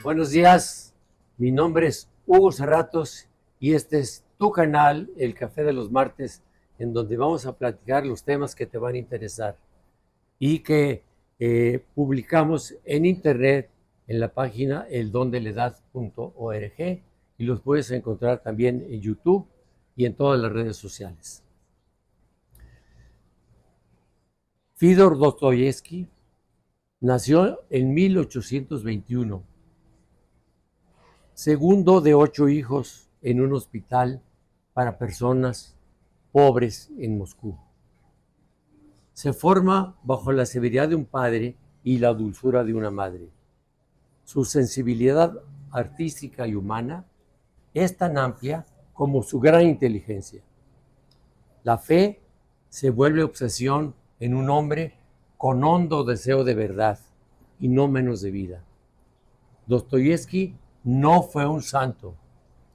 Buenos días, mi nombre es Hugo Serratos y este es tu canal, El Café de los Martes, en donde vamos a platicar los temas que te van a interesar y que publicamos en internet en la página eldondeledad.org y los puedes encontrar también en YouTube y en todas las redes sociales. Fyodor Dostoyevsky nació en 1821, segundo de 8 hijos en un hospital para personas pobres en Moscú. Se forma bajo la severidad de un padre y la dulzura de una madre. Su sensibilidad artística y humana es tan amplia como su gran inteligencia. La fe se vuelve obsesión en un hombre con hondo deseo de verdad y no menos de vida. Dostoyevsky no fue un santo,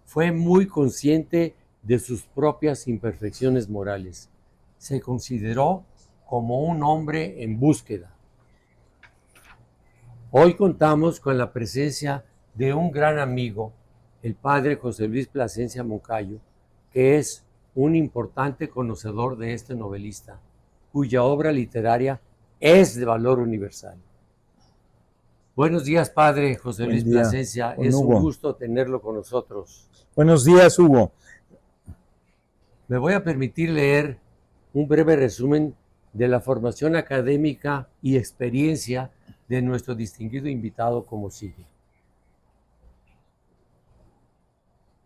fue muy consciente de sus propias imperfecciones morales. Se consideró como un hombre en búsqueda. Hoy contamos con la presencia de un gran amigo, el padre José Luis Plasencia Moncayo, que es un importante conocedor de este novelista, cuya obra literaria es de valor universal. Buenos días, padre José Luis Plasencia. Es un gusto tenerlo con nosotros. Buenos días, Hugo. Me voy a permitir leer un breve resumen de la formación académica y experiencia de nuestro distinguido invitado, como sigue.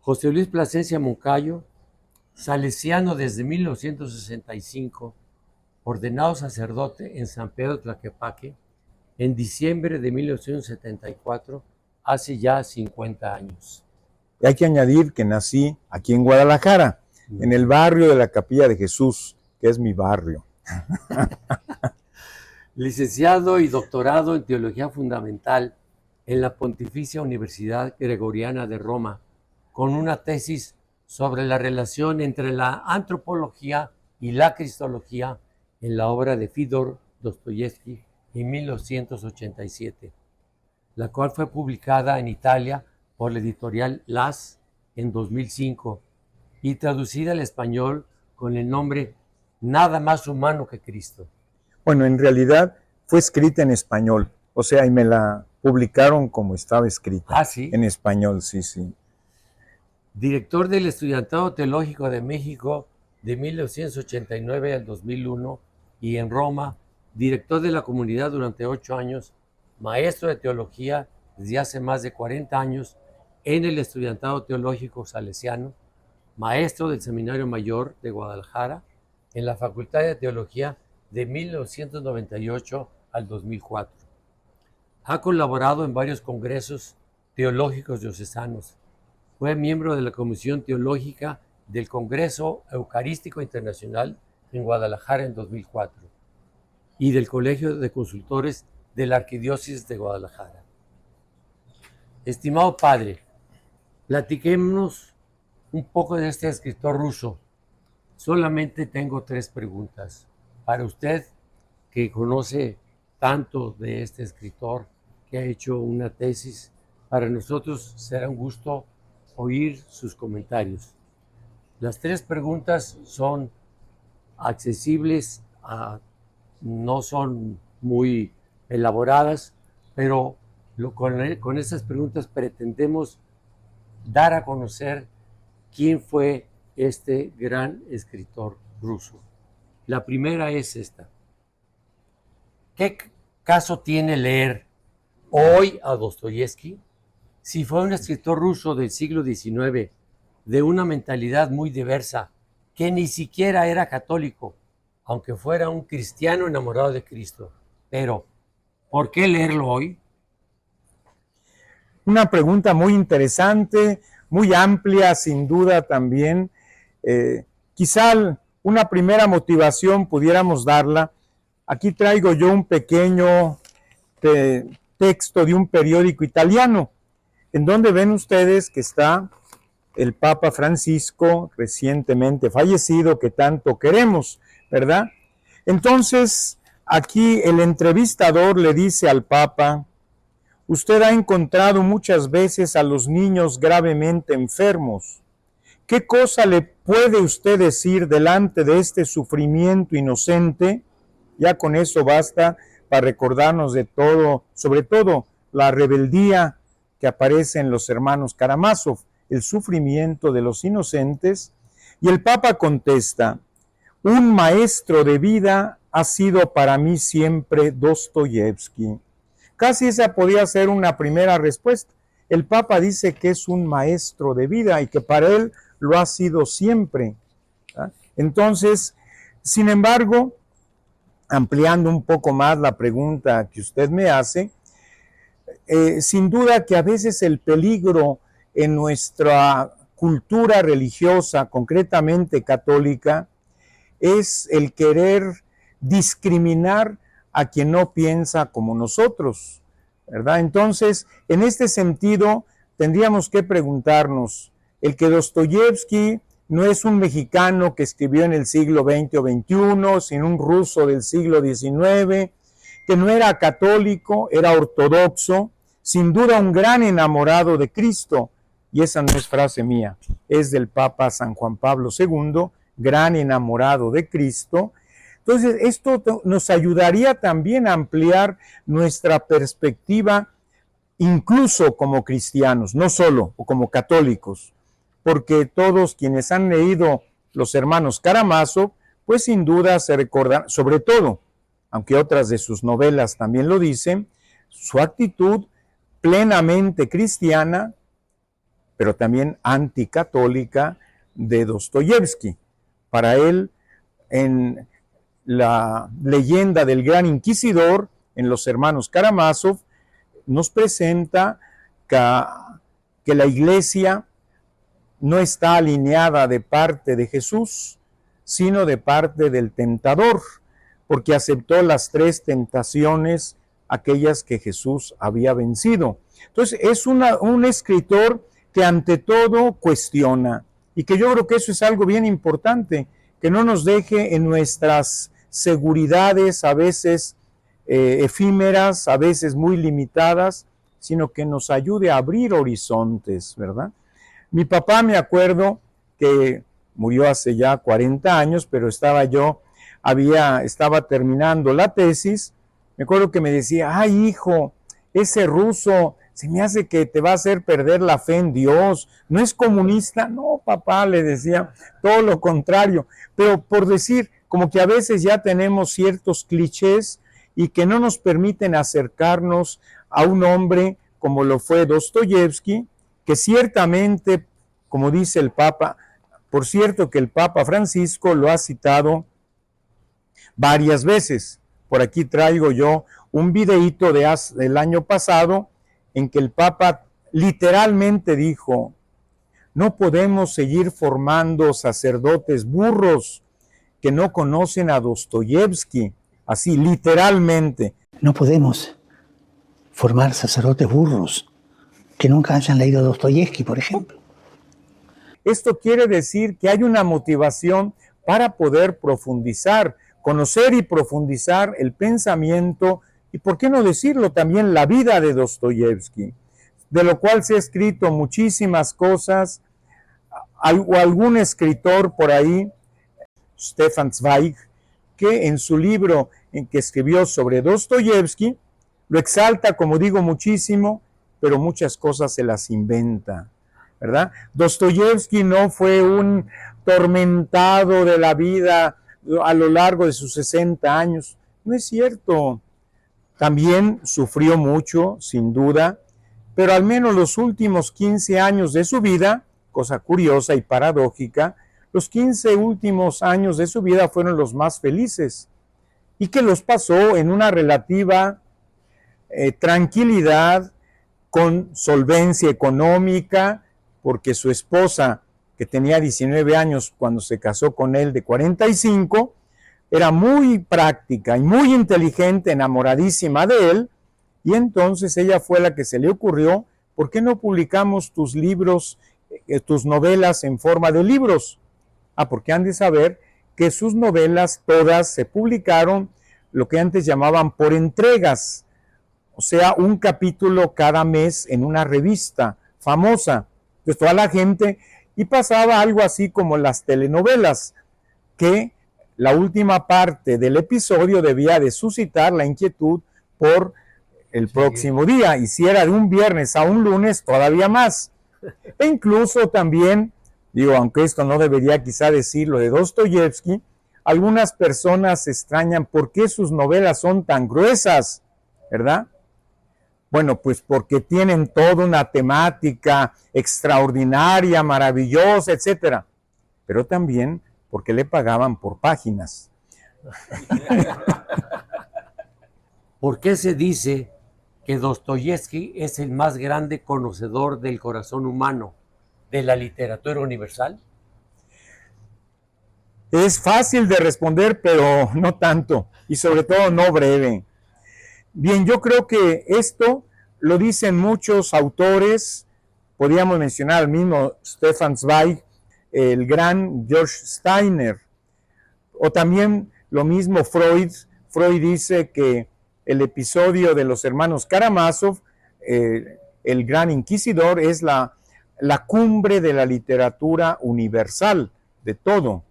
José Luis Plasencia Moncayo, salesiano desde 1965, ordenado sacerdote en San Pedro Tlaquepaque en diciembre de 1974, hace ya 50 años. Hay que añadir que nací aquí en Guadalajara, en el barrio de la Capilla de Jesús, que es mi barrio. Licenciado y doctorado en Teología Fundamental en la Pontificia Universidad Gregoriana de Roma, con una tesis sobre la relación entre la antropología y la cristología en la obra de Fyodor Dostoyevsky en 1987, la cual fue publicada en Italia por la editorial Las en 2005 y traducida al español con el nombre Nada más humano que Cristo. Bueno, en realidad fue escrita en español, o sea, y me la publicaron como estaba escrita. Ah, ¿sí? En español, sí. Director del Estudiantado Teológico de México de 1989 al 2001 y en Roma, director de la comunidad durante 8 años, maestro de teología desde hace más de 40 años en el Estudiantado Teológico Salesiano, maestro del Seminario Mayor de Guadalajara en la Facultad de Teología de 1998 al 2004. Ha colaborado en varios congresos teológicos diocesanos. Fue miembro de la Comisión Teológica del Congreso Eucarístico Internacional en Guadalajara en 2004 y del Colegio de Consultores de la Arquidiócesis de Guadalajara. Estimado padre, platiquémonos un poco de este escritor ruso. Solamente tengo 3 preguntas. Para usted, que conoce tanto de este escritor, que ha hecho una tesis, para nosotros será un gusto oír sus comentarios. Las 3 preguntas son accesibles, no son muy elaboradas, pero con esas preguntas pretendemos dar a conocer quién fue este gran escritor ruso. La primera es esta. ¿Qué caso tiene leer hoy a Dostoyevsky si fue un escritor ruso del siglo XIX de una mentalidad muy diversa, que ni siquiera era católico, aunque fuera un cristiano enamorado de Cristo? Pero, ¿por qué leerlo hoy? Una pregunta muy interesante, muy amplia, sin duda también. Quizá una primera motivación pudiéramos darla. Aquí traigo yo un pequeño texto de un periódico italiano, en donde ven ustedes que está el Papa Francisco, recientemente fallecido, que tanto queremos, ¿verdad? Entonces, aquí el entrevistador le dice al Papa: usted ha encontrado muchas veces a los niños gravemente enfermos. ¿Qué cosa le puede usted decir delante de este sufrimiento inocente? Ya con eso basta para recordarnos de todo, sobre todo la rebeldía que aparece en los hermanos Karamazov, el sufrimiento de los inocentes. Y el Papa contesta: un maestro de vida ha sido para mí siempre Dostoyevsky. Casi esa podía ser una primera respuesta. El Papa dice que es un maestro de vida y que para él lo ha sido siempre. Entonces, sin embargo, ampliando un poco más la pregunta que usted me hace, sin duda que a veces el peligro en nuestra cultura religiosa, concretamente católica, es el querer discriminar a quien no piensa como nosotros, ¿verdad? Entonces, en este sentido, tendríamos que preguntarnos, el que Dostoyevsky no es un mexicano que escribió en el siglo XX o XXI, sino un ruso del siglo XIX, que no era católico, era ortodoxo, sin duda un gran enamorado de Cristo, y esa no es frase mía, es del Papa San Juan Pablo II, gran enamorado de Cristo. Entonces, esto nos ayudaría también a ampliar nuestra perspectiva, incluso como cristianos, no solo o como católicos, porque todos quienes han leído los hermanos Karamazov, pues sin duda se recordan, sobre todo, aunque otras de sus novelas también lo dicen, su actitud plenamente cristiana, pero también anticatólica de Dostoyevsky. Para él, en la leyenda del Gran Inquisidor, en los hermanos Karamazov, nos presenta que la Iglesia no está alineada de parte de Jesús, sino de parte del tentador, porque aceptó las 3 tentaciones, aquellas que Jesús había vencido. Entonces, es un escritor que ante todo cuestiona, y que yo creo que eso es algo bien importante, que no nos deje en nuestras seguridades a veces efímeras, a veces muy limitadas, sino que nos ayude a abrir horizontes, ¿verdad? Mi papá, me acuerdo que murió hace ya 40 años, pero estaba terminando la tesis. Me acuerdo que me decía: ay, hijo, ese ruso se me hace que te va a hacer perder la fe en Dios. ¿No es comunista? No, papá, le decía, todo lo contrario. Pero por decir, como que a veces ya tenemos ciertos clichés y que no nos permiten acercarnos a un hombre como lo fue Dostoyevsky, que ciertamente, como dice el Papa, por cierto que el Papa Francisco lo ha citado varias veces. Por aquí traigo yo un videíto del año pasado en que el Papa literalmente dijo: no podemos seguir formando sacerdotes burros que no conocen a Dostoyevsky, así literalmente. No podemos formar sacerdotes burros que nunca hayan leído a Dostoyevsky, por ejemplo. Esto quiere decir que hay una motivación para poder profundizar, conocer y profundizar el pensamiento y, por qué no decirlo, también la vida de Dostoyevsky, de lo cual se ha escrito muchísimas cosas. O algún escritor por ahí, Stefan Zweig, que en su libro en que escribió sobre Dostoyevsky, lo exalta, como digo, muchísimo, pero muchas cosas se las inventa, ¿verdad? Dostoyevsky no fue un tormentado de la vida a lo largo de sus 60 años. No es cierto. También sufrió mucho, sin duda, pero al menos los últimos 15 años de su vida, cosa curiosa y paradójica, los 15 últimos años de su vida fueron los más felices y que los pasó en una relativa tranquilidad, con solvencia económica, porque su esposa, que tenía 19 años cuando se casó con él, de 45, era muy práctica y muy inteligente, enamoradísima de él, y entonces ella fue la que se le ocurrió: ¿por qué no publicamos tus libros, tus novelas en forma de libros? Porque han de saber que sus novelas todas se publicaron lo que antes llamaban por entregas. o sea, un capítulo cada mes en una revista famosa. Entonces toda la gente, y pasaba algo así como las telenovelas, que la última parte del episodio debía de suscitar la inquietud por el próximo día, y si era de un viernes a un lunes, todavía más. E incluso también, digo, aunque esto no debería quizá decirlo de Dostoyevsky, algunas personas se extrañan por qué sus novelas son tan gruesas, ¿verdad? Bueno, pues porque tienen toda una temática extraordinaria, maravillosa, etcétera. Pero también porque le pagaban por páginas. ¿Por qué se dice que Dostoyevsky es el más grande conocedor del corazón humano de la literatura universal? Es fácil de responder, pero no tanto, y sobre todo no breve. Bien, yo creo que esto lo dicen muchos autores, podríamos mencionar al mismo Stefan Zweig, el gran George Steiner, o también lo mismo Freud. Freud dice que el episodio de los hermanos Karamazov, el gran inquisidor, es la cumbre de la literatura universal, de todo.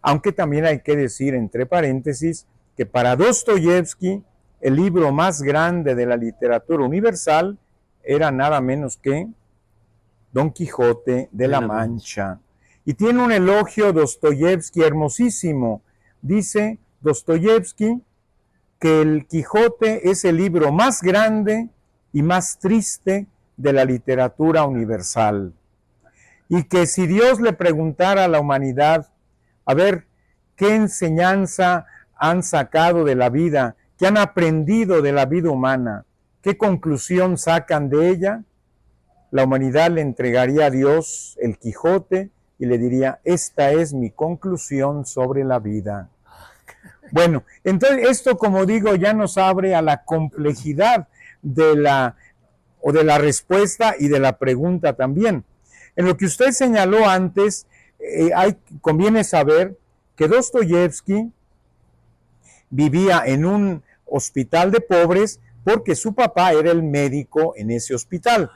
Aunque también hay que decir, entre paréntesis, que para Dostoyevsky el libro más grande de la literatura universal era nada menos que Don Quijote de la Mancha. Y tiene un elogio Dostoyevsky hermosísimo. Dice Dostoyevsky que el Quijote es el libro más grande y más triste de la literatura universal. Y que si Dios le preguntara a la humanidad, a ver, ¿qué enseñanza han sacado de la vida? ¿Qué han aprendido de la vida humana? ¿Qué conclusión sacan de ella? La humanidad le entregaría a Dios el Quijote y le diría, esta es mi conclusión sobre la vida. Bueno, entonces esto, como digo, ya nos abre a la complejidad de la respuesta y de la pregunta también. En lo que usted señaló antes, conviene saber que Dostoyevsky vivía en un hospital de pobres porque su papá era el médico en ese hospital.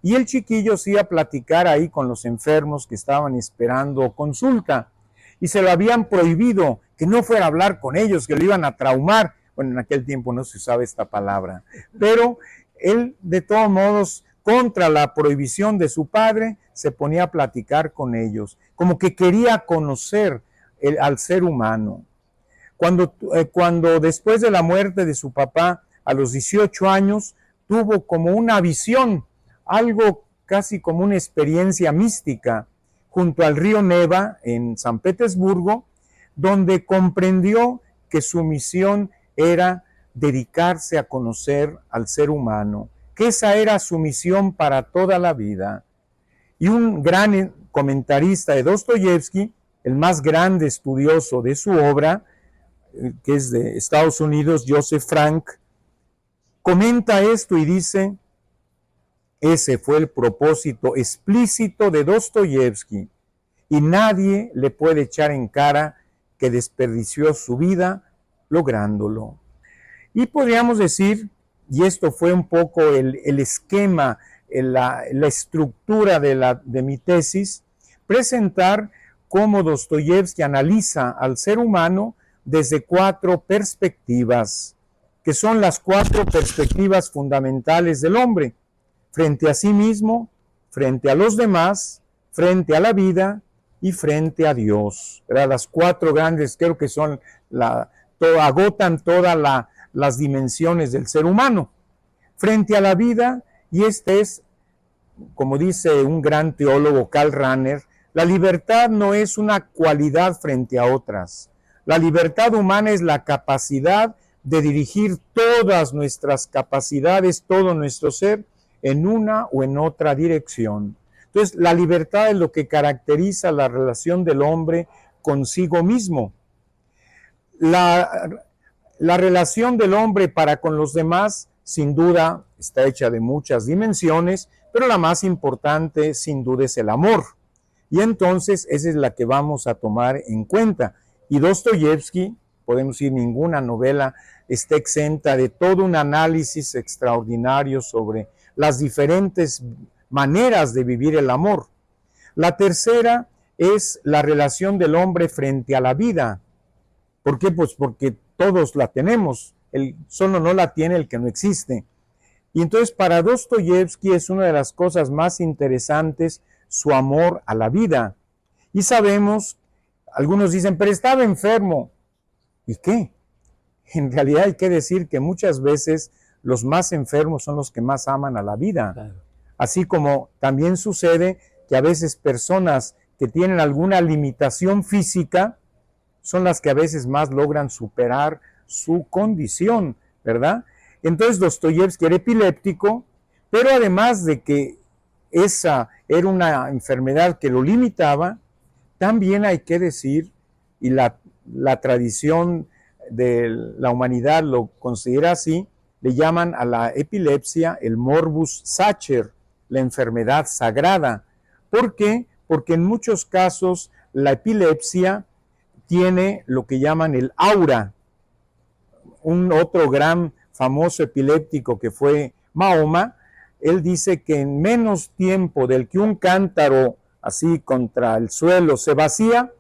Y el chiquillo se iba a platicar ahí con los enfermos que estaban esperando consulta. Y se lo habían prohibido que no fuera a hablar con ellos, que lo iban a traumar. Bueno, en aquel tiempo no se usaba esta palabra. Pero él, de todos modos, contra la prohibición de su padre, se ponía a platicar con ellos, como que quería conocer al ser humano. Cuando después de la muerte de su papá, a los 18 años, tuvo como una visión, algo casi como una experiencia mística, junto al río Neva, en San Petersburgo, donde comprendió que su misión era dedicarse a conocer al ser humano, que esa era su misión para toda la vida. Y un gran comentarista de Dostoyevsky, el más grande estudioso de su obra, que es de Estados Unidos, Joseph Frank, comenta esto y dice, ese fue el propósito explícito de Dostoyevsky y nadie le puede echar en cara que desperdició su vida lográndolo. Y podríamos decir, y esto fue un poco el esquema, la estructura de mi tesis, presentar cómo Dostoyevsky analiza al ser humano desde 4 perspectivas, que son las 4 perspectivas fundamentales del hombre: frente a sí mismo, frente a los demás, frente a la vida y frente a Dios. ¿Verdad? Las 4 grandes, creo que son, agotan todas las dimensiones del ser humano. Frente a la vida, y este es, como dice un gran teólogo, Karl Rahner, la libertad no es una cualidad frente a otras. La libertad humana es la capacidad de dirigir todas nuestras capacidades, todo nuestro ser, en una o en otra dirección. Entonces, la libertad es lo que caracteriza la relación del hombre consigo mismo. La relación del hombre para con los demás, sin duda, está hecha de muchas dimensiones, pero la más importante, sin duda, es el amor. Y entonces, esa es la que vamos a tomar en cuenta. Y Dostoyevsky, podemos decir, ninguna novela está exenta de todo un análisis extraordinario sobre las diferentes maneras de vivir el amor. La tercera es la relación del hombre frente a la vida. ¿Por qué? Pues porque todos la tenemos, solo no la tiene el que no existe. Y entonces para Dostoyevsky es una de las cosas más interesantes su amor a la vida. Y sabemos, algunos dicen, pero estaba enfermo. ¿Y qué? En realidad hay que decir que muchas veces los más enfermos son los que más aman a la vida. Claro. Así como también sucede que a veces personas que tienen alguna limitación física son las que a veces más logran superar su condición, ¿verdad? Entonces Dostoyevsky era epiléptico, pero además de que esa era una enfermedad que lo limitaba, también hay que decir, y la tradición de la humanidad lo considera así, le llaman a la epilepsia el morbus sacer, la enfermedad sagrada. ¿Por qué? Porque en muchos casos la epilepsia tiene lo que llaman el aura. Un otro gran famoso epiléptico que fue Mahoma, él dice que en menos tiempo del que un cántaro así contra el suelo se vacía,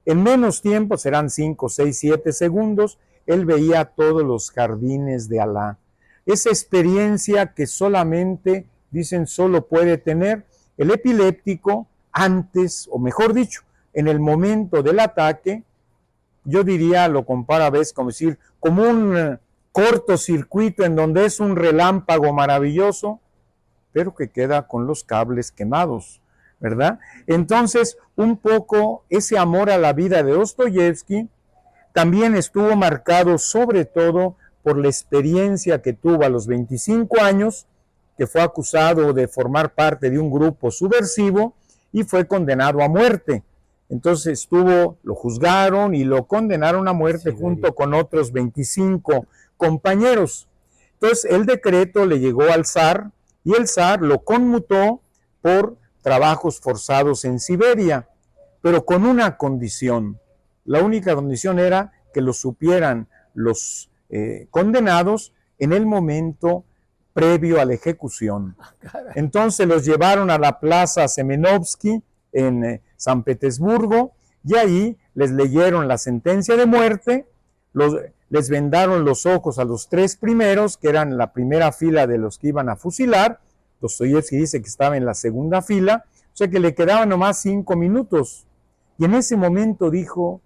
en menos tiempo, serán 5, 6, 7 segundos, él veía todos los jardines de Alá. Esa experiencia que solamente, dicen, solo puede tener el epiléptico antes, o mejor dicho, en el momento del ataque. Yo diría, lo comparo a veces como decir, como un cortocircuito en donde es un relámpago maravilloso, pero que queda con los cables quemados, ¿verdad? Entonces, un poco ese amor a la vida de Dostoyevsky también estuvo marcado sobre todo por la experiencia que tuvo a los 25 años, que fue acusado de formar parte de un grupo subversivo y fue condenado a muerte. Entonces lo juzgaron y lo condenaron a muerte junto con otros 25 compañeros. Entonces el decreto le llegó al zar y el zar lo conmutó por trabajos forzados en Siberia, pero con una condición. La única condición era que lo supieran los condenados en el momento previo a la ejecución. Entonces los llevaron a la plaza Semenovsky en San Petersburgo y ahí les leyeron la sentencia de muerte, les vendaron los ojos a los 3 primeros, que eran la primera fila de los que iban a fusilar. Dostoyevsky dice que estaba en la segunda fila, o sea que le quedaban nomás 5 minutos. Y en ese momento dijo,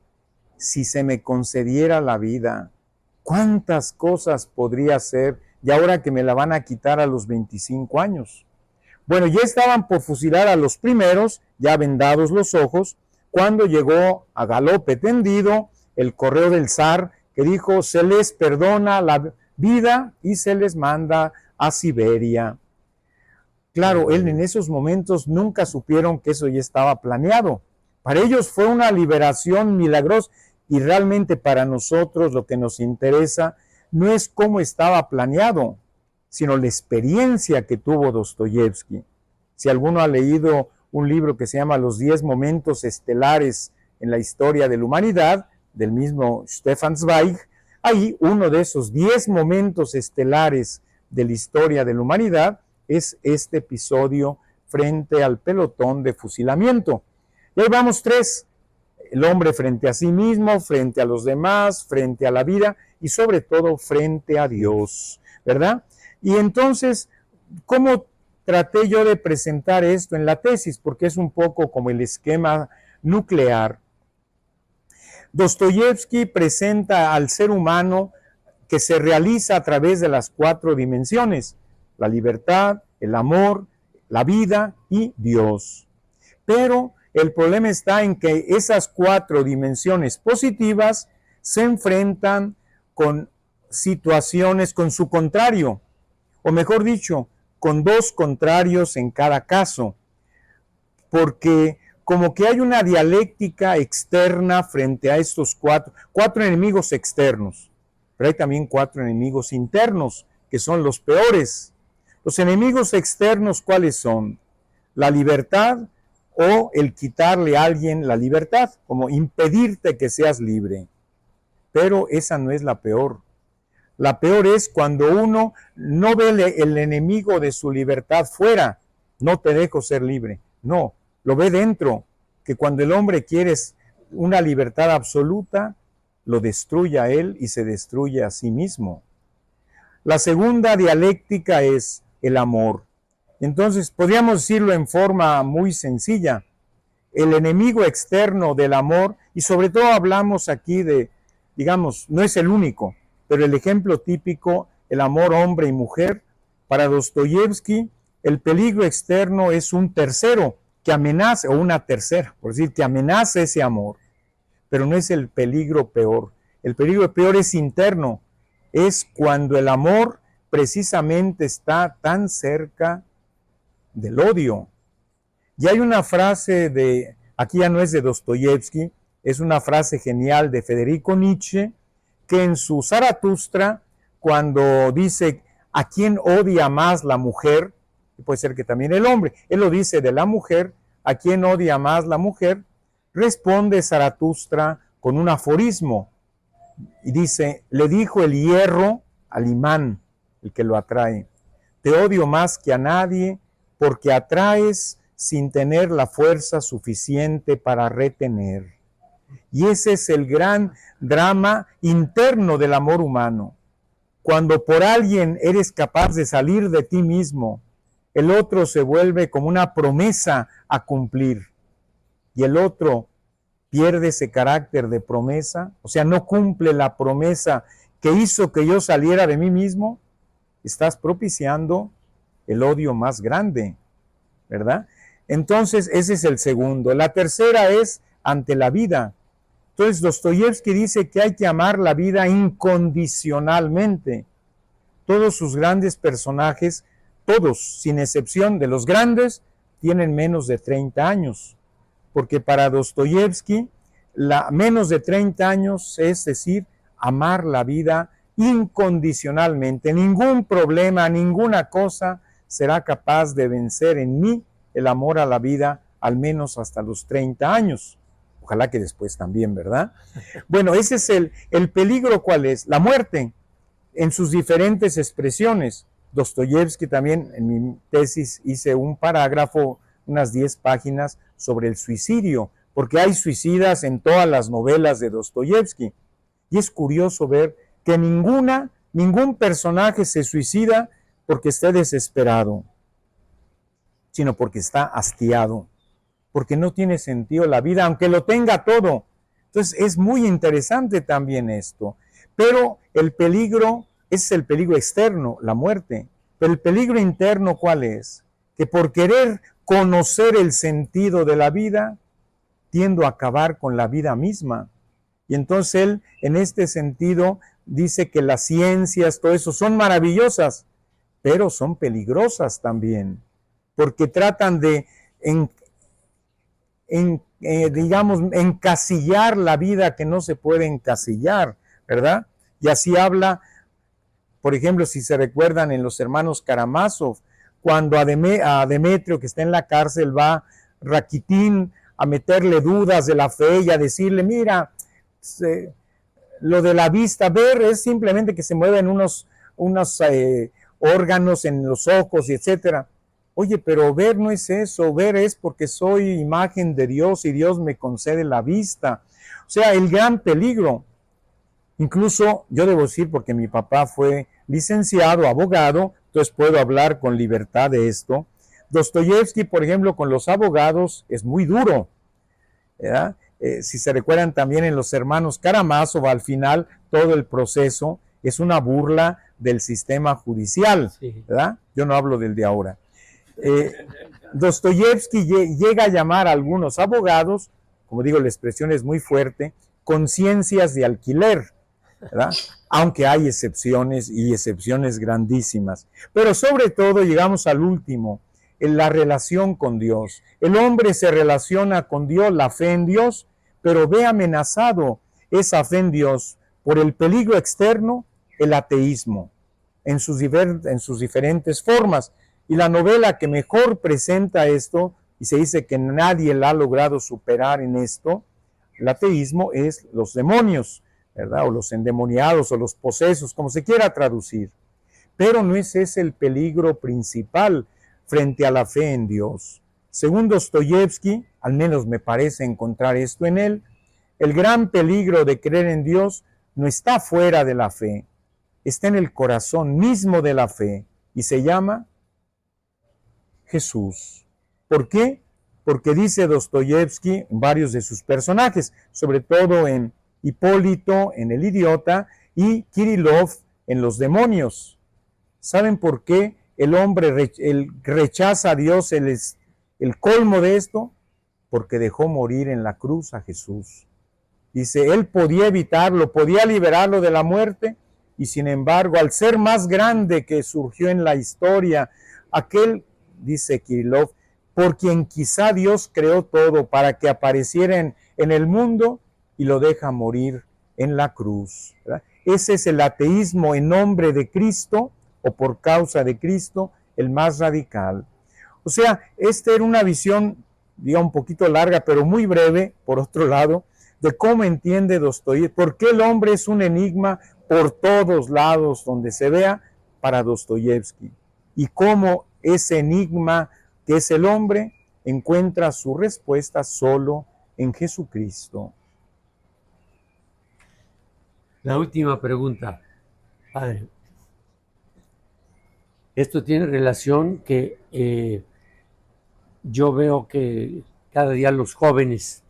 si se me concediera la vida, ¿cuántas cosas podría hacer? Y ahora que me la van a quitar a los 25 años. Bueno, ya estaban por fusilar a los primeros, ya vendados los ojos, cuando llegó a galope tendido el correo del zar que dijo, se les perdona la vida y se les manda a Siberia. Claro, él en esos momentos nunca supieron que eso ya estaba planeado. Para ellos fue una liberación milagrosa y realmente para nosotros lo que nos interesa no es cómo estaba planeado, sino la experiencia que tuvo Dostoyevsky. Si alguno ha leído un libro que se llama Los 10 momentos estelares en la historia de la humanidad, del mismo Stefan Zweig, ahí uno de esos 10 momentos estelares de la historia de la humanidad es este episodio frente al pelotón de fusilamiento. Y ahí vamos 3, el hombre frente a sí mismo, frente a los demás, frente a la vida y sobre todo frente a Dios, ¿verdad? Y entonces, ¿cómo traté yo de presentar esto en la tesis? Porque es un poco como el esquema nuclear. Dostoyevsky presenta al ser humano que se realiza a través de las 4 dimensiones, la libertad, el amor, la vida y Dios. Pero el problema está en que esas 4 dimensiones positivas se enfrentan con situaciones, con su contrario, o mejor dicho, con 2 contrarios en cada caso, porque como que hay una dialéctica externa frente a estos 4 enemigos externos, pero hay también 4 enemigos internos, que son los peores. Los enemigos externos, ¿cuáles son? La libertad o el quitarle a alguien la libertad, como impedirte que seas libre. Pero esa no es la peor. La peor es cuando uno no ve el enemigo de su libertad fuera. No te dejo ser libre. No, lo ve dentro. Que cuando el hombre quiere una libertad absoluta, lo destruye a él y se destruye a sí mismo. La segunda dialéctica es el amor. Entonces, podríamos decirlo en forma muy sencilla. El enemigo externo del amor, y sobre todo hablamos aquí de, digamos, no es el único, pero el ejemplo típico, el amor hombre y mujer. Para Dostoyevsky, el peligro externo es un tercero que amenaza, o una tercera, por decir, que amenaza ese amor. Pero no es el peligro peor. El peligro peor es interno. Es cuando el amor precisamente está tan cerca del odio. Y hay una frase aquí ya no es de Dostoyevsky, es una frase genial de Federico Nietzsche, que en su Zaratustra, cuando dice a quién odia más la mujer, puede ser que también el hombre, él lo dice de la mujer, a quién odia más la mujer, responde Zaratustra con un aforismo, y dice, le dijo el hierro al imán, el que lo atrae, te odio más que a nadie, porque atraes sin tener la fuerza suficiente para retener. Y ese es el gran drama interno del amor humano. Cuando por alguien eres capaz de salir de ti mismo, el otro se vuelve como una promesa a cumplir. Y el otro pierde ese carácter de promesa, o sea, no cumple la promesa que hizo que yo saliera de mí mismo, estás propiciando el odio más grande, ¿verdad? Entonces, ese es el segundo. La tercera es ante la vida. Entonces, Dostoyevsky dice que hay que amar la vida incondicionalmente. Todos sus grandes personajes, todos, sin excepción de los grandes, tienen menos de 30 años. Porque para Dostoyevsky, menos de 30 años es decir, amar la vida incondicionalmente. Ningún problema, ninguna cosa será capaz de vencer en mí el amor a la vida, al menos hasta los 30 años. Ojalá que después también, ¿verdad? Bueno, ese es el peligro. ¿Cuál es? La muerte, en sus diferentes expresiones. Dostoyevsky también, en mi tesis, hice un parágrafo, unas 10 páginas, sobre el suicidio, porque hay suicidas en todas las novelas de Dostoyevsky. Y es curioso ver que ningún personaje se suicida porque esté desesperado, sino porque está hastiado, porque no tiene sentido la vida, aunque lo tenga todo. Entonces es muy interesante también esto. Pero el peligro es el peligro externo, la muerte. Pero el peligro interno, ¿cuál es? Que por querer conocer el sentido de la vida, tiendo a acabar con la vida misma. Y entonces él, en este sentido, dice que las ciencias, todo eso, son maravillosas, pero son peligrosas también, porque tratan de, digamos, encasillar la vida que no se puede encasillar, ¿verdad? Y así habla, por ejemplo, si se recuerdan en los hermanos Karamazov, cuando a Demetrio, que está en la cárcel, va Rakitin a meterle dudas de la fe y a decirle, mira, lo de la vista, ver es simplemente que se mueven unos órganos en los ojos y etcétera. Oye, pero ver no es eso, ver es porque soy imagen de Dios y Dios me concede la vista. O sea, el gran peligro. Incluso yo debo decir, porque mi papá fue licenciado, abogado, entonces puedo hablar con libertad de esto. Dostoyevsky, por ejemplo, con los abogados es muy duro, ¿verdad? Si se recuerdan también en los hermanos Karamazov, al final todo el proceso es una burla del sistema judicial, ¿verdad? Yo no hablo del de ahora. Dostoyevsky llega a llamar a algunos abogados, como digo, la expresión es muy fuerte, conciencias de alquiler, ¿verdad? Aunque hay excepciones y excepciones grandísimas. Pero sobre todo llegamos al último, en la relación con Dios. El hombre se relaciona con Dios, la fe en Dios, pero ve amenazado esa fe en Dios por el peligro externo, el ateísmo, en sus diferentes formas. Y la novela que mejor presenta esto, y se dice que nadie la ha logrado superar en esto, el ateísmo, es los demonios, ¿verdad? O los endemoniados o los posesos, como se quiera traducir. Pero no es ese el peligro principal frente a la fe en Dios. Según Dostoyevsky, al menos me parece encontrar esto en él, el gran peligro de creer en Dios no está fuera de la fe, está en el corazón mismo de la fe y se llama Jesús. ¿Por qué? Porque dice Dostoyevsky en varios de sus personajes, sobre todo en Hipólito, en El Idiota, y Kirillov en Los Demonios. ¿Saben por qué el hombre rechaza a Dios? El colmo de esto, porque dejó morir en la cruz a Jesús. Dice, él podía evitarlo, podía liberarlo de la muerte, y sin embargo, al ser más grande que surgió en la historia, aquel, dice Kirillov, por quien quizá Dios creó todo para que apareciera en el mundo, y lo deja morir en la cruz, ¿verdad? Ese es el ateísmo en nombre de Cristo, o por causa de Cristo, el más radical. O sea, esta era una visión, digamos, un poquito larga, pero muy breve, por otro lado, de cómo entiende Dostoyevsky, por qué el hombre es un enigma por todos lados donde se vea para Dostoyevsky, y cómo ese enigma que es el hombre encuentra su respuesta solo en Jesucristo. La última pregunta, padre. Esto tiene relación que yo veo que cada día los jóvenes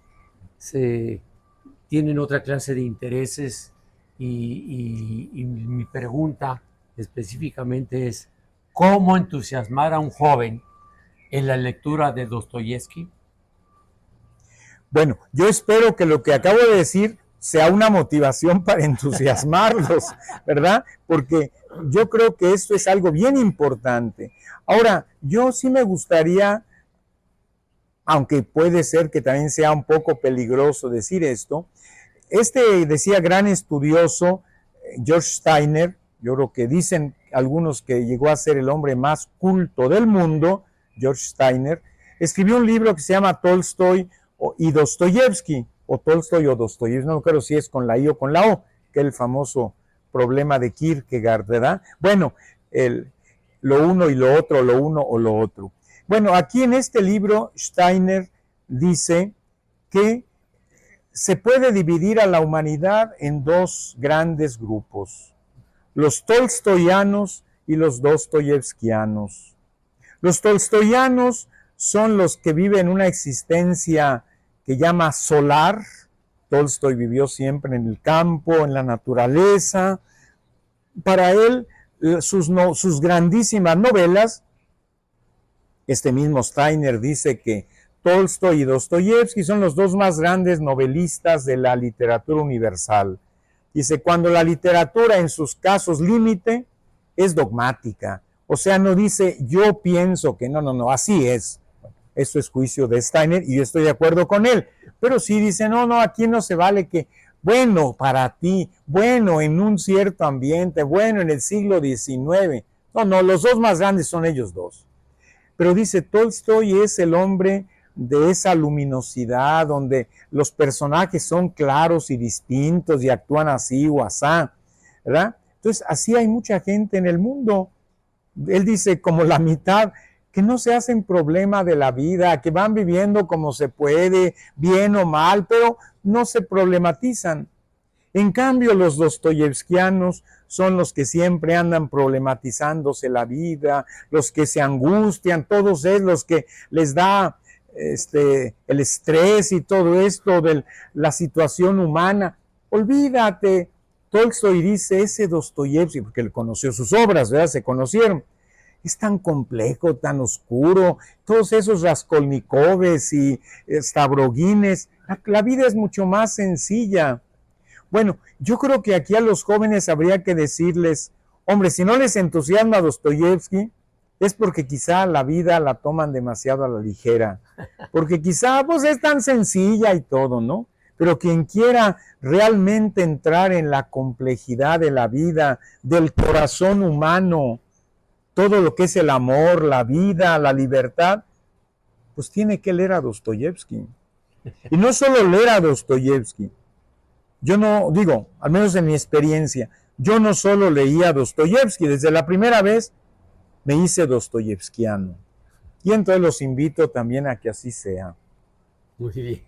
tienen otra clase de intereses y mi pregunta específicamente es, ¿cómo entusiasmar a un joven en la lectura de Dostoyevsky? Bueno, yo espero que lo que acabo de decir sea una motivación para entusiasmarlos, ¿verdad? Porque yo creo que esto es algo bien importante. Ahora, yo sí me gustaría, aunque puede ser que también sea un poco peligroso decir esto, decía gran estudioso, George Steiner, yo creo que dicen algunos que llegó a ser el hombre más culto del mundo, George Steiner, escribió un libro que se llama Tolstoy y Dostoyevsky, o Tolstoy o Dostoyevsky, no creo si es con la I o con la O, que es el famoso problema de Kierkegaard, ¿verdad? Bueno, lo uno y lo otro, lo uno o lo otro. Bueno, aquí en este libro Steiner dice que se puede dividir a la humanidad en dos grandes grupos, los tolstoyanos y los dostoyevskianos. Los tolstoyanos son los que viven una existencia que llama solar. Tolstoy vivió siempre en el campo, en la naturaleza. Para él, sus grandísimas novelas, este mismo Steiner dice que Tolstoy y Dostoyevsky son los dos más grandes novelistas de la literatura universal. Dice, cuando la literatura en sus casos límite es dogmática, o sea, no dice yo pienso que no, así es. Eso es juicio de Steiner y yo estoy de acuerdo con él. Pero sí dice, no, aquí no se vale que, bueno, para ti, bueno, en un cierto ambiente, bueno, en el siglo XIX. No, los dos más grandes son ellos dos. Pero dice, Tolstoy es el hombre de esa luminosidad, donde los personajes son claros y distintos y actúan así o asá, ¿verdad? Entonces, así hay mucha gente en el mundo. Él dice, como la mitad, que no se hacen problema de la vida, que van viviendo como se puede, bien o mal, pero no se problematizan. En cambio, los dostoyevskianos son los que siempre andan problematizándose la vida, los que se angustian, todos es los que les da el estrés y todo esto de la situación humana. Olvídate. Tolstoy dice, ese Dostoyevsky, porque él conoció sus obras, ¿verdad? Se conocieron. Es tan complejo, tan oscuro, todos esos Raskolnikovs y Stavrogines, la vida es mucho más sencilla. Bueno, yo creo que aquí a los jóvenes habría que decirles, hombre, si no les entusiasma Dostoyevsky, es porque quizá la vida la toman demasiado a la ligera, porque quizá pues es tan sencilla y todo, ¿no? Pero quien quiera realmente entrar en la complejidad de la vida, del corazón humano, todo lo que es el amor, la vida, la libertad, pues tiene que leer a Dostoyevsky. Y no solo leer a Dostoyevsky, yo no, digo, al menos en mi experiencia, yo no solo leía Dostoyevsky, desde la primera vez me hice dostoyevskiano. Y entonces los invito también a que así sea. Muy bien.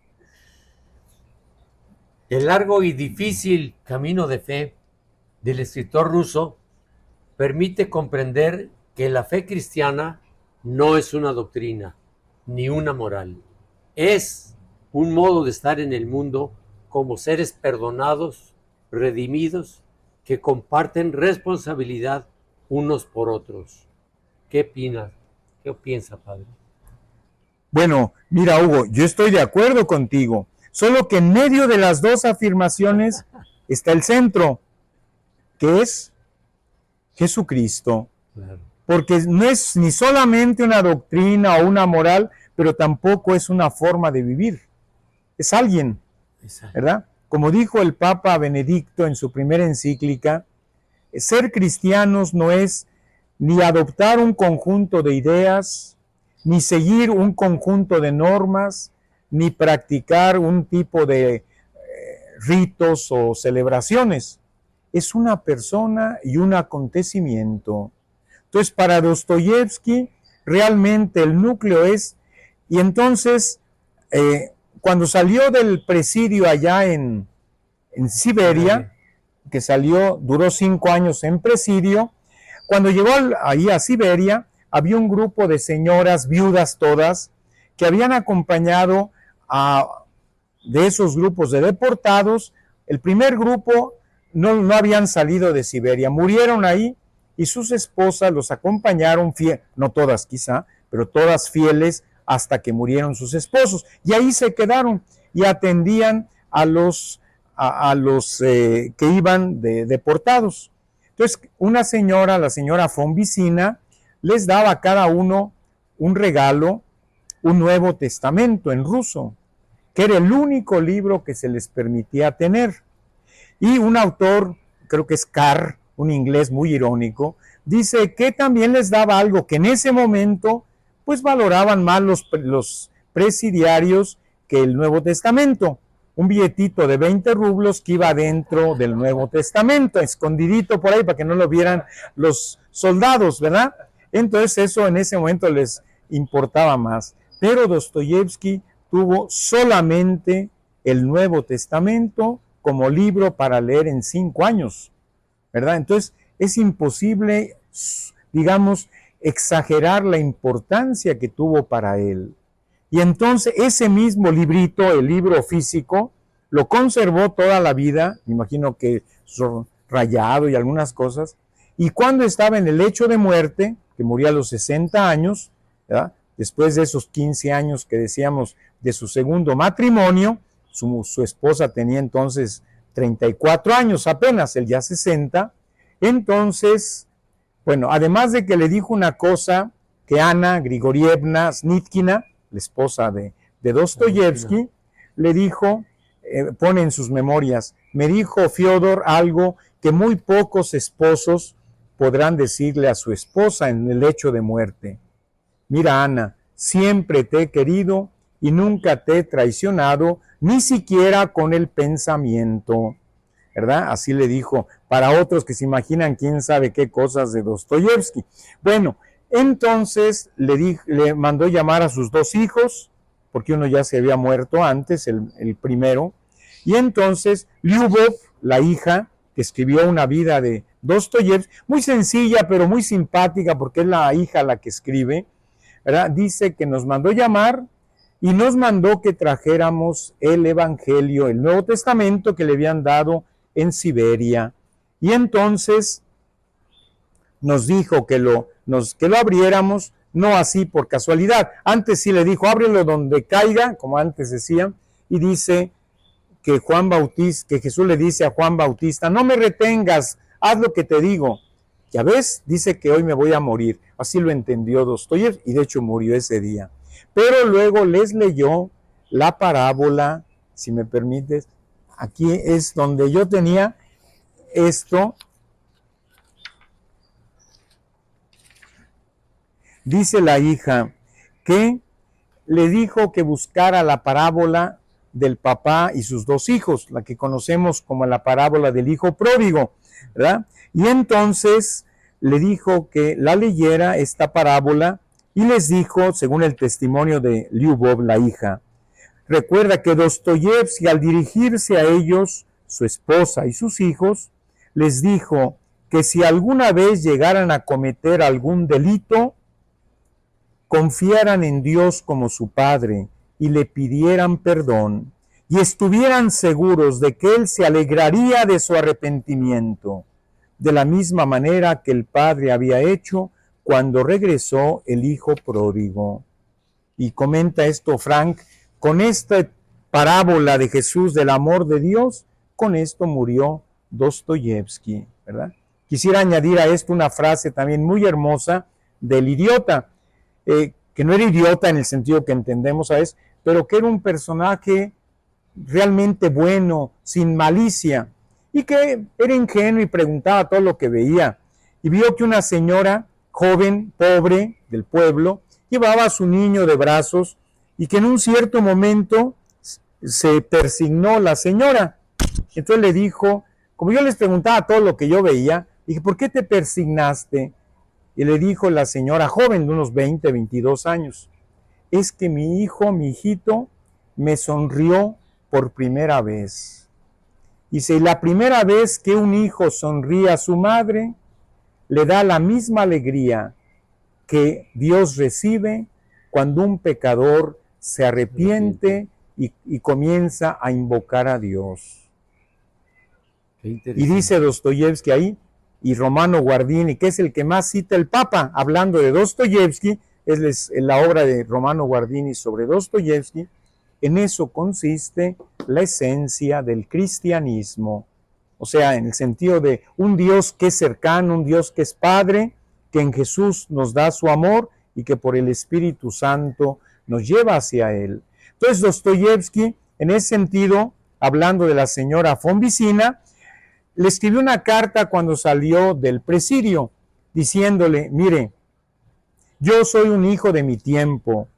El largo y difícil camino de fe del escritor ruso permite comprender que la fe cristiana no es una doctrina ni una moral. Es un modo de estar en el mundo como seres perdonados, redimidos, que comparten responsabilidad unos por otros. ¿Qué opinas? ¿Qué piensa, padre? Bueno, mira, Hugo, yo estoy de acuerdo contigo, solo que en medio de las dos afirmaciones está el centro, que es Jesucristo. Claro. Porque no es ni solamente una doctrina o una moral, pero tampoco es una forma de vivir. Es alguien, Exacto. ¿verdad? Como dijo el Papa Benedicto en su primera encíclica, ser cristianos no es ni adoptar un conjunto de ideas, ni seguir un conjunto de normas, ni practicar un tipo de ritos o celebraciones. Es una persona y un acontecimiento. Entonces, para Dostoyevsky, realmente el núcleo es, y entonces, cuando salió del presidio allá en Siberia, que salió, duró 5 años en presidio, cuando llegó ahí a Siberia, había un grupo de señoras viudas todas, que habían acompañado de esos grupos de deportados. El primer grupo no habían salido de Siberia, murieron ahí, y sus esposas los acompañaron, no todas quizá, pero todas fieles hasta que murieron sus esposos. Y ahí se quedaron y atendían a los que iban deportados. Entonces, una señora, la señora von Vicina, les daba a cada uno un regalo, un Nuevo Testamento en ruso, que era el único libro que se les permitía tener. Y un autor, creo que es Carr, un inglés muy irónico, dice que también les daba algo que en ese momento pues valoraban más los presidiarios que el Nuevo Testamento. Un billetito de 20 rublos que iba dentro del Nuevo Testamento, escondidito por ahí para que no lo vieran los soldados, ¿verdad? Entonces eso en ese momento les importaba más. Pero Dostoyevsky tuvo solamente el Nuevo Testamento como libro para leer en 5 años, ¿verdad? Entonces es imposible, digamos, exagerar la importancia que tuvo para él. Y entonces ese mismo librito, el libro físico, lo conservó toda la vida, me imagino que rayado y algunas cosas, y cuando estaba en el lecho de muerte, que murió a los 60 años, ¿verdad? Después de esos 15 años que decíamos de su segundo matrimonio, su esposa tenía entonces 34 años apenas, él ya 60, entonces, bueno, además de que le dijo una cosa que Ana Grigorievna Snitkina, la esposa de Dostoyevsky, le dijo, pone en sus memorias, me dijo Fyodor algo que muy pocos esposos podrán decirle a su esposa en el lecho de muerte. Mira, Ana, siempre te he querido y nunca te he traicionado, ni siquiera con el pensamiento, ¿verdad? Así le dijo, para otros que se imaginan quién sabe qué cosas de Dostoyevsky. Bueno, entonces le mandó llamar a sus 2 hijos, porque uno ya se había muerto antes, el primero, y entonces Lyubov, la hija, que escribió una vida de Dostoyevsky, muy sencilla, pero muy simpática, porque es la hija la que escribe, ¿verdad? Dice que nos mandó llamar y nos mandó que trajéramos el Evangelio, el Nuevo Testamento que le habían dado en Siberia. Y entonces nos dijo que lo abriéramos, no así por casualidad. Antes sí le dijo, ábrelo donde caiga, como antes decían, y dice que que Jesús le dice a Juan Bautista, no me retengas, haz lo que te digo. Ya ves, dice que hoy me voy a morir. Así lo entendió Dostoyevsky y de hecho murió ese día. Pero luego les leyó la parábola, si me permites. Aquí es donde yo tenía esto. Dice la hija que le dijo que buscara la parábola del papá y sus dos hijos, la que conocemos como la parábola del hijo pródigo, ¿verdad? Y entonces le dijo que la leyera esta parábola y les dijo, según el testimonio de Lyubov, la hija, recuerda que Dostoyevsky, al dirigirse a ellos, su esposa y sus hijos, les dijo que si alguna vez llegaran a cometer algún delito, confiaran en Dios como su Padre y le pidieran perdón y estuvieran seguros de que Él se alegraría de su arrepentimiento, de la misma manera que el Padre había hecho cuando regresó el Hijo pródigo. Y comenta esto Frank, con esta parábola de Jesús del amor de Dios, con esto murió Dostoyevsky, ¿verdad? Quisiera añadir a esto una frase también muy hermosa del idiota, que no era idiota en el sentido que entendemos a veces, pero que era un personaje realmente bueno, sin malicia, y que era ingenuo y preguntaba todo lo que veía. Y vio que una señora joven, pobre, del pueblo, llevaba a su niño de brazos, y que en un cierto momento se persignó la señora. Entonces le dijo, como yo les preguntaba todo lo que yo veía, dije, ¿por qué te persignaste? Y le dijo la señora joven de unos 20, 22 años, es que mi hijo, mi hijito, me sonrió por primera vez. Dice, y la primera vez que un hijo sonríe a su madre, le da la misma alegría que Dios recibe cuando un pecador se arrepiente y comienza a invocar a Dios. Y dice Dostoyevsky ahí, y Romano Guardini, que es el que más cita el Papa, hablando de Dostoyevsky, es la obra de Romano Guardini sobre Dostoyevsky, en eso consiste la esencia del cristianismo, o sea, en el sentido de un Dios que es cercano, un Dios que es Padre, que en Jesús nos da su amor y que por el Espíritu Santo nos lleva hacia Él. Entonces Dostoyevsky, en ese sentido, hablando de la señora Fombicina, le escribió una carta cuando salió del presidio, diciéndole, mire, yo soy un hijo de mi tiempo,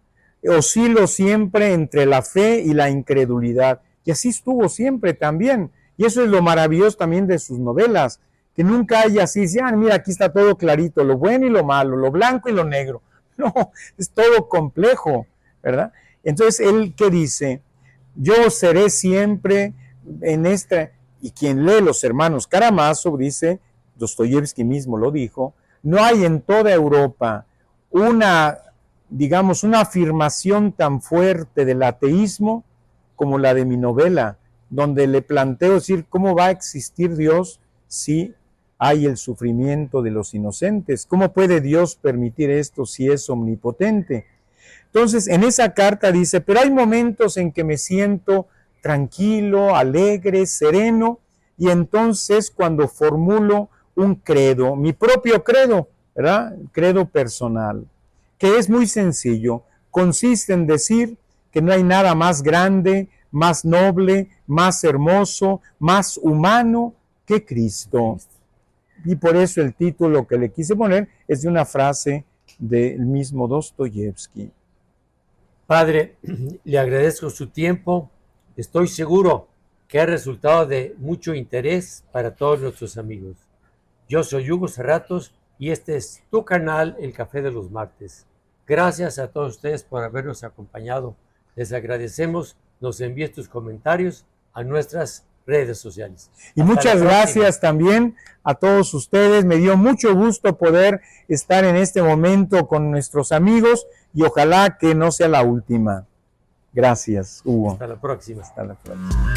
oscilo siempre entre la fe y la incredulidad, y así estuvo siempre también, y eso es lo maravilloso también de sus novelas, que nunca hay así, mira, aquí está todo clarito, lo bueno y lo malo, lo blanco y lo negro, no, es todo complejo, ¿verdad? Entonces, él, ¿qué dice? Yo seré siempre en esta... Y quien lee los hermanos Karamazov, dice, Dostoyevsky mismo lo dijo, no hay en toda Europa una afirmación tan fuerte del ateísmo como la de mi novela, donde le planteo decir cómo va a existir Dios si hay el sufrimiento de los inocentes. ¿Cómo puede Dios permitir esto si es omnipotente? Entonces, en esa carta dice, pero hay momentos en que me siento tranquilo, alegre, sereno, y entonces cuando formulo un credo, mi propio credo, ¿verdad? Credo personal, que es muy sencillo, consiste en decir que no hay nada más grande, más noble, más hermoso, más humano que Cristo. Y por eso el título que le quise poner es de una frase del mismo Dostoyevsky. Padre, le agradezco su tiempo. Estoy seguro que ha resultado de mucho interés para todos nuestros amigos. Yo soy Hugo Serratos y este es tu canal, El Café de los Martes. Gracias a todos ustedes por habernos acompañado. Les agradecemos. Nos envíen tus comentarios a nuestras redes sociales. Y muchas gracias también a todos ustedes. Me dio mucho gusto poder estar en este momento con nuestros amigos y ojalá que no sea la última. Gracias, Hugo. Hasta la próxima. Hasta la próxima.